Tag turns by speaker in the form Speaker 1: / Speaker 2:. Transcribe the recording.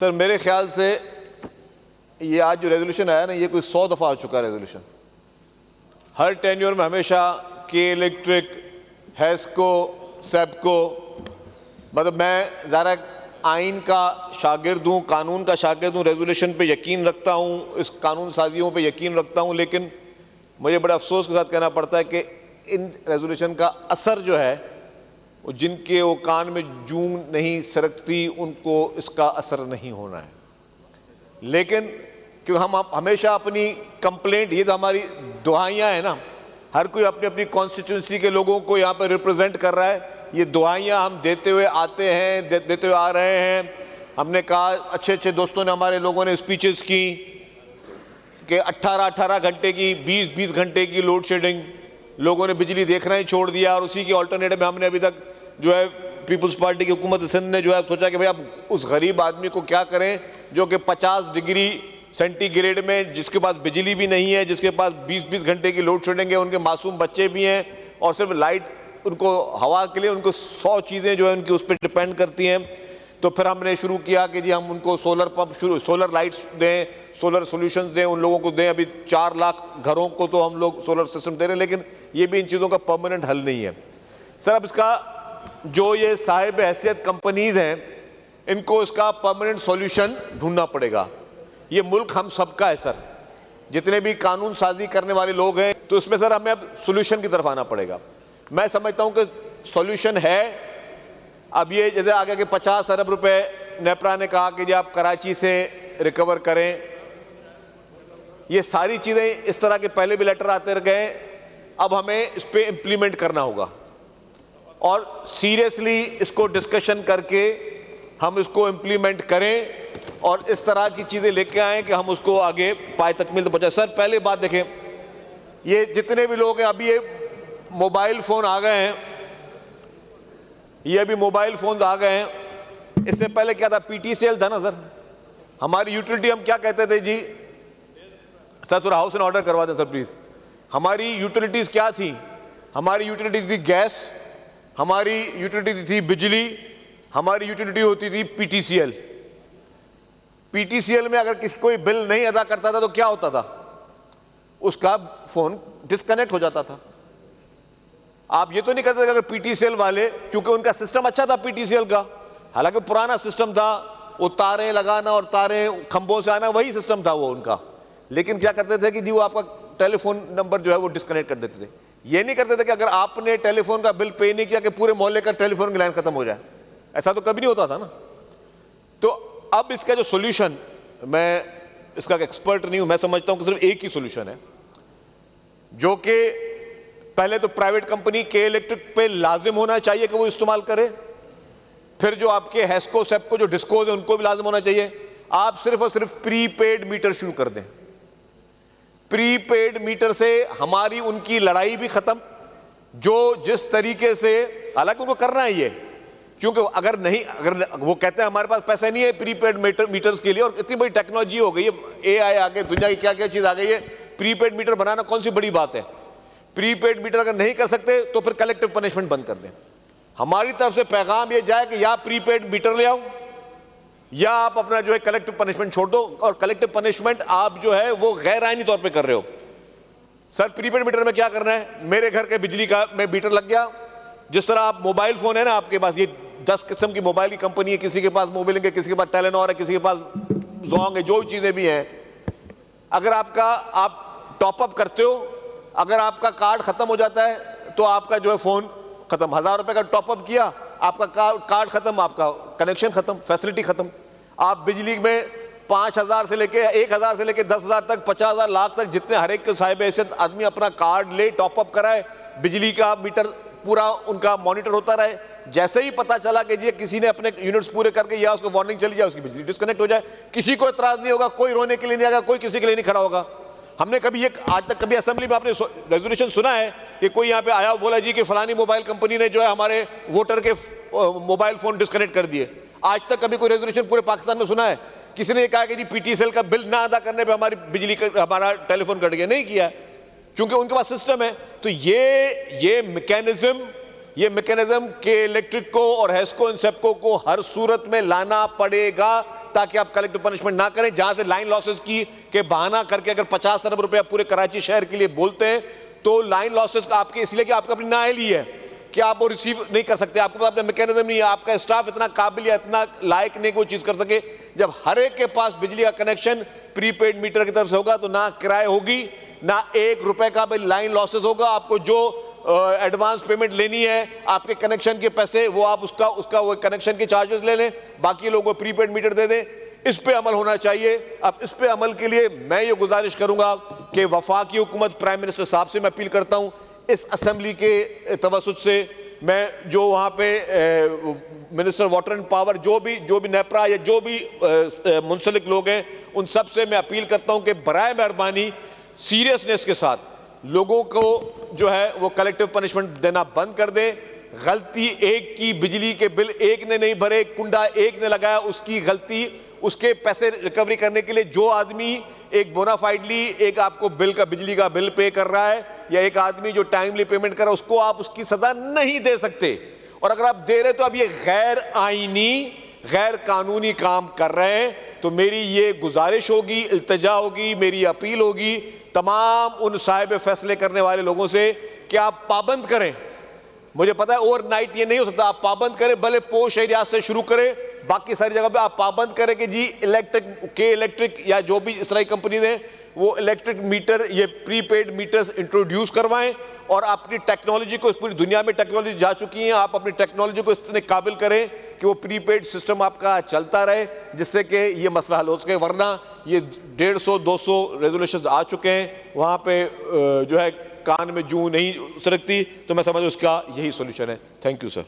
Speaker 1: Sir मेरे ख्याल से ये आज जो रेजोल्यूशन आया ना, ये कोई 100 दफा आ चुका है रेजोल्यूशन। हर टेन्योर में हमेशा के इलेक्ट्रिक, हैस्को, सेबको, मतलब मैं ज़रा आइन का शागिर्द हूं, कानून का शागिर्द हूं, रेजोल्यूशन पे यकीन रखता हूं, इस कानून साजियों पे यकीन रखता हूं, लेकिन मुझे बड़े अफसोस के साथ कहना पड़ता है कि इन रेजोल्यूशन का असर जो है, जिनके वो कान में जूं नहीं सरकती उनको इसका असर नहीं होना है। लेकिन क्योंकि हम हमेशा अपनी कंप्लेंट, ये तो हमारी दुआइयां है ना, हर कोई अपनी अपनी कॉन्स्टिट्यूंसी के लोगों को यहां पर रिप्रेजेंट कर रहा है, ये दुआइयां हम देते हुए आते हैं, देते हुए आ रहे हैं। हमने कहा, अच्छे अच्छे दोस्तों ने, हमारे लोगों ने स्पीचेस की कि 18-18 घंटे की, 20-20 घंटे की लोड शेडिंग, लोगों ने बिजली देखना ही छोड़ दिया। और उसी के ऑल्टरनेटिव में हमने अभी तक जो है पीपुल्स पार्टी की हुकूमत सिंध ने जो है सोचा कि भाई अब उस गरीब आदमी को क्या करें जो कि 50 डिग्री सेंटीग्रेड में, जिसके पास बिजली भी नहीं है, जिसके पास 20-20 घंटे की लोड शेडिंग है, उनके मासूम बच्चे भी हैं और सिर्फ लाइट, उनको हवा के लिए उनको 100 चीजें जो है उनकी उस पर डिपेंड करती हैं। तो फिर हमने शुरू किया कि जी हम उनको सोलर पंप, सोलर लाइट्स दें, सोलर सॉल्यूशंस दें, उन लोगों को दें। अभी 4 लाख घरों को तो हम लोग सोलर सिस्टम दे रहे हैं, लेकिन ये भी इन चीजों का परमानेंट हल नहीं है। सर अब इसका जो ये साहिब हैसियत कंपनीज हैं, इनको इसका परमानेंट सॉल्यूशन ढूंढना पड़ेगा। ये मुल्क हम सबका है सर, जितने भी कानून साजी करने वाले लोग हैं, तो इसमें सर हमें अब सॉल्यूशन की तरफ आना पड़ेगा। मैं समझता हूं कि सॉल्यूशन है अब ये, जैसे आगे के 50 अरब रुपए नेपरा ने कहा कि जी आप कराची से रिकवर करें। ये सारी चीजें इस तरह के पहले भी लेटर आते गए, अब हमें इस पे इंप्लीमेंट करना होगा और सीरियसली इसको डिस्कशन करके हम इसको इंप्लीमेंट करें और इस तरह की चीजें लेके आए कि हम उसको आगे पाए तकमील तक पहुंचाएं। सर पहले बात देखें, ये जितने भी लोग हैं, अभी ये मोबाइल फोन आ गए हैं, ये अभी मोबाइल फोन आ गए हैं। इससे पहले क्या था, पीटीसीएल था ना सर। हमारी यूटिलिटी हम क्या कहते थे जी, सर थोड़ा हाउस एंड ऑर्डर करवा दें सर प्लीज। हमारी यूटिलिटीज क्या थी? हमारी यूटिलिटी थी गैस, हमारी यूटिलिटी थी बिजली, हमारी यूटिलिटी होती थी पीटीसीएल। पीटीसीएल में अगर किसी कोई बिल नहीं अदा करता था तो क्या होता था, उसका फोन डिस्कनेक्ट हो जाता था। आप ये तो नहीं कहते अगर पीटीसीएल वाले, क्योंकि उनका सिस्टम अच्छा था पीटीसीएल का, हालांकि पुराना सिस्टम था, वो तारें लगाना और तारें खंभों से आना, वही सिस्टम था वो उनका। लेकिन क्या करते थे कि जी वो आपका टेलीफोन नंबर जो है वो डिस्कनेक्ट कर देते थे। ये नहीं करते थे कि अगर आपने टेलीफोन का बिल पे नहीं किया कि पूरे मोहल्ले का टेलीफोन की लाइन खत्म हो जाए। ऐसा तो कभी नहीं होता था ना। तो अब इसका जो सॉल्यूशन, मैं इसका एक्सपर्ट नहीं हूं, मैं समझता हूं कि सिर्फ एक ही सॉल्यूशन है, जो कि पहले तो प्राइवेट कंपनी के इलेक्ट्रिक पे लाजिम होना चाहिए कि वो इस्तेमाल करे, फिर जो आपके हैस्को सेबको जो डिस्कोज है उनको भी लाजिम होना चाहिए। आप सिर्फ और सिर्फ प्रीपेड मीटर शुरू कर दें। प्रीपेड मीटर से हमारी उनकी लड़ाई भी खत्म, जो जिस तरीके से, हालांकि उनको करना है ये, क्योंकि अगर नहीं, अगर वो कहते हैं हमारे पास पैसा नहीं है प्रीपेड मीटर्स के लिए, और इतनी बड़ी टेक्नोलॉजी हो गई है, एआई आ गई, दुनिया की क्या क्या चीज आ गई है, प्रीपेड मीटर बनाना कौन सी बड़ी बात है। प्रीपेड मीटर अगर नहीं कर सकते तो फिर कलेक्टिव पनिशमेंट बंद कर दें। हमारी तरफ से पैगाम ये जाए कि या प्रीपेड मीटर ले आओ या आप अपना जो है कलेक्टिव पनिशमेंट छोड़ दो। और कलेक्टिव पनिशमेंट आप जो है वो गैर आईनी तौर पे कर रहे हो। सर प्रीपेड मीटर में क्या करना है, मेरे घर के बिजली का में मीटर लग गया, जिस तरह आप मोबाइल फोन है ना आपके पास, ये 10 किस्म की मोबाइल की कंपनी है, किसी के पास मोबाइल है, किसी के पास टेलेनॉर है, किसी के पास जोंग है, जो चीजें भी हैं, अगर आपका आप टॉपअप करते हो, अगर आपका कार्ड खत्म हो जाता है तो आपका जो है फोन खत्म। 1000 रुपए का टॉपअप किया, आपका कार्ड खत्म, आपका कनेक्शन खत्म, फैसिलिटी खत्म। आप बिजली में 5000 से लेके 1000 से लेके 10,000 तक, 50,000 लाख तक, जितने हर एक के साहिब हैसियत आदमी अपना कार्ड ले, टॉपअप कराए, बिजली का मीटर पूरा उनका मॉनिटर होता रहे। जैसे ही पता चला कि जी किसी ने अपने यूनिट्स पूरे करके या उसको वार्निंग चली जाए, उसकी बिजली डिस्कनेक्ट हो जाए, किसी को इतराज नहीं होगा, कोई रोने के लिए नहीं आएगा, कोई किसी के लिए नहीं खड़ा होगा। हमने कभी ये आज तक कभी असेंबली में आपने रेजोल्यूशन सुना है कि कोई यहां पे आया बोला जी कि फलानी मोबाइल कंपनी ने जो है हमारे वोटर के मोबाइल फोन डिस्कनेक्ट कर दिए? आज तक कभी कोई रेजोल्यूशन पूरे पाकिस्तान में सुना है किसी ने कहा कि जी पीटीसीएल का बिल ना अदा करने पे हमारी बिजली का, हमारा टेलीफोन कट गया? नहीं किया, क्योंकि उनके पास सिस्टम है। तो ये मैकेनिज्म के इलेक्ट्रिक को और हैस्को एंड सेबको को हर सूरत में लाना पड़ेगा ताकि आप कलेक्टिव पनिशमेंट ना करें। जहां से लाइन लॉसेस की के बहाना करके अगर 50 अरब रुपए पूरे कराची शहर के लिए बोलते हैं, तो लाइन लॉसेस का आपके इसलिए कि आपका अपनी नाअहली है कि आप वो रिसीव नहीं कर सकते, आपके पास अपना मैकेनिज्म नहीं है, आपका स्टाफ इतना काबिल या इतना लायक नहीं कोई चीज कर सके। जब हर एक के पास बिजली का कनेक्शन प्रीपेड मीटर की तरफ से होगा, तो ना किराए होगी, ना 1 रुपए का भी लाइन लॉसेस होगा। आपको जो एडवांस पेमेंट लेनी है आपके कनेक्शन के पैसे, वो आप उसका वो कनेक्शन के चार्जेस ले लें, बाकी लोगों को प्रीपेड मीटर दे दें। इस पे अमल होना चाहिए। अब इस पे अमल के लिए मैं ये गुजारिश करूंगा कि वफाकी हुकूमत, प्राइम मिनिस्टर साहब से मैं अपील करता हूं, इस असेंबली के तवसुत से मैं जो वहां पे मिनिस्टर वाटर एंड पावर, जो भी नेपरा या जो भी मुंसलिक लोग हैं, उन सब से मैं अपील करता हूं कि बराए मेहरबानी सीरियसनेस के साथ लोगों को जो है वो कलेक्टिव पनिशमेंट देना बंद कर दें। गलती एक की, बिजली के बिल एक ने नहीं भरे, कुंडा एक ने लगाया, उसकी गलती, उसके पैसे रिकवरी करने के लिए जो आदमी एक बोनाफाइडली एक आपको बिल का, बिजली का बिल पे कर रहा है, या एक आदमी जो टाइमली पेमेंट कर रहा है, उसको आप उसकी सजा नहीं दे सकते। और अगर आप दे रहे तो आप ये गैर आईनी, गैर कानूनी काम कर रहे हैं। तो मेरी ये गुजारिश होगी, इल्तिजा होगी, मेरी अपील होगी तमाम उन साहिब फैसले करने वाले लोगों से कि आप पाबंद करें। मुझे पता है ओवरनाइट ये नहीं हो सकता, आप पाबंद करें, भले पोश एरिया से शुरू करें, बाकी सारी जगह पे आप पाबंद करें कि जी इलेक्ट्रिक या जो भी इस तरह की कंपनी है वो इलेक्ट्रिक मीटर, ये प्रीपेड मीटर्स इंट्रोड्यूस करवाएं। और अपनी टेक्नोलॉजी को, इस पूरी दुनिया में टेक्नोलॉजी जा चुकी है, आप अपनी टेक्नोलॉजी को इतने काबिल करें कि वो प्रीपेड सिस्टम आपका चलता रहे, जिससे कि ये मसला हल हो सके। वरना ये 150-200 रेजोल्यूशंस आ चुके हैं, वहां पे जो है कान में जूं नहीं सरकती। तो मैं समझ उसका यही सोल्यूशन है। Thank you sir.